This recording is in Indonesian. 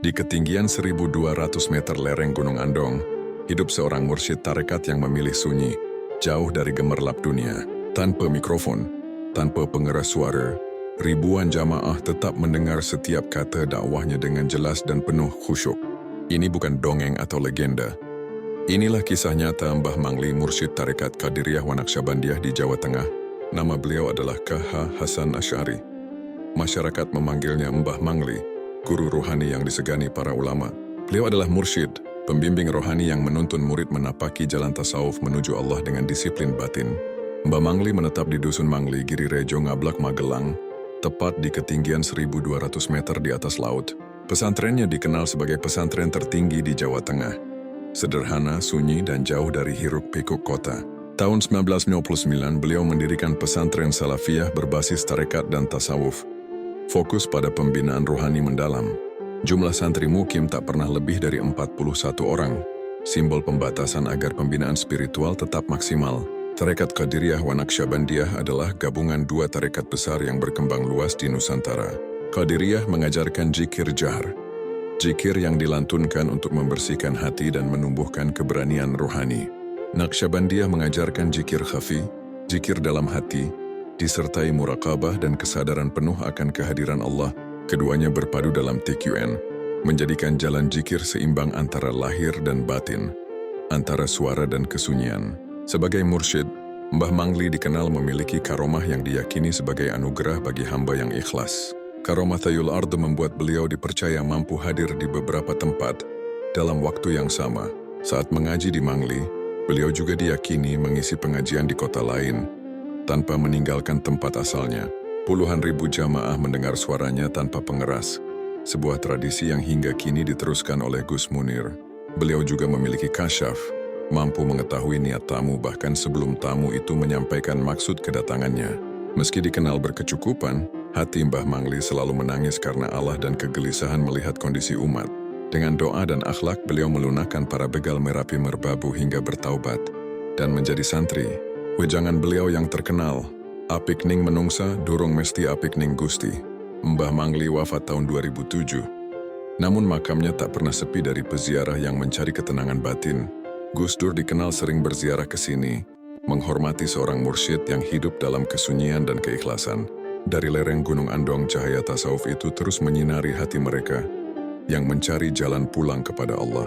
Di ketinggian 1.200 meter lereng Gunung Andong, hidup seorang mursyid tarekat yang memilih sunyi, jauh dari gemerlap dunia. Tanpa mikrofon, tanpa pengeras suara, ribuan jamaah tetap mendengar setiap kata dakwahnya dengan jelas dan penuh khusyuk. Ini bukan dongeng atau legenda. Inilah kisah nyata Mbah Mangli, mursyid tarekat Qadiriyah wa Naqsyabandiyah di Jawa Tengah. Nama beliau adalah K.H. Hasan Asy'ari. Masyarakat memanggilnya Mbah Mangli, guru rohani yang disegani para ulama. Beliau adalah mursyid, pembimbing rohani yang menuntun murid menapaki jalan tasawuf menuju Allah dengan disiplin batin. Mbah Mangli menetap di Dusun Mangli, Giri Rejo, Ngablak, Magelang, tepat di ketinggian 1.200 meter di atas laut. Pesantrennya dikenal sebagai pesantren tertinggi di Jawa Tengah. Sederhana, sunyi, dan jauh dari hiruk-pikuk kota. Tahun 1999, beliau mendirikan pesantren Salafiyah berbasis tarekat dan tasawuf. Fokus pada pembinaan rohani mendalam. Jumlah santri mukim tak pernah lebih dari 41 orang. Simbol pembatasan agar pembinaan spiritual tetap maksimal. Tarekat Qadiriyah wa Naqsyabandiyah adalah gabungan dua tarekat besar yang berkembang luas di Nusantara. Qadiriyah mengajarkan zikir jahr, zikir yang dilantunkan untuk membersihkan hati dan menumbuhkan keberanian rohani. Naqsyabandiyah mengajarkan zikir khafi, zikir dalam hati, disertai muraqabah dan kesadaran penuh akan kehadiran Allah. Keduanya berpadu dalam TQN, menjadikan jalan zikir seimbang antara lahir dan batin, antara suara dan kesunyian. Sebagai mursyid, Mbah Mangli dikenal memiliki karomah yang diyakini sebagai anugerah bagi hamba yang ikhlas. Karomah Tayul Ard membuat beliau dipercaya mampu hadir di beberapa tempat dalam waktu yang sama. Saat mengaji di Mangli, beliau juga diyakini mengisi pengajian di kota lain, tanpa meninggalkan tempat asalnya. Puluhan ribu jamaah mendengar suaranya tanpa pengeras, sebuah tradisi yang hingga kini diteruskan oleh Gus Munir. Beliau juga memiliki kasyaf, mampu mengetahui niat tamu bahkan sebelum tamu itu menyampaikan maksud kedatangannya. Meski dikenal berkecukupan, hati Mbah Mangli selalu menangis karena Allah dan kegelisahan melihat kondisi umat. Dengan doa dan akhlak, beliau melunakkan para begal merapi merbabu hingga bertaubat dan menjadi santri. Wejangan beliau yang terkenal, apik ning menungsa, durung mesti apik ning Gusti. Mbah Mangli wafat tahun 2007. Namun makamnya tak pernah sepi dari peziarah yang mencari ketenangan batin. Gus Dur dikenal sering berziarah ke sini, menghormati seorang mursyid yang hidup dalam kesunyian dan keikhlasan. Dari lereng Gunung Andong, cahaya tasawuf itu terus menyinari hati mereka yang mencari jalan pulang kepada Allah.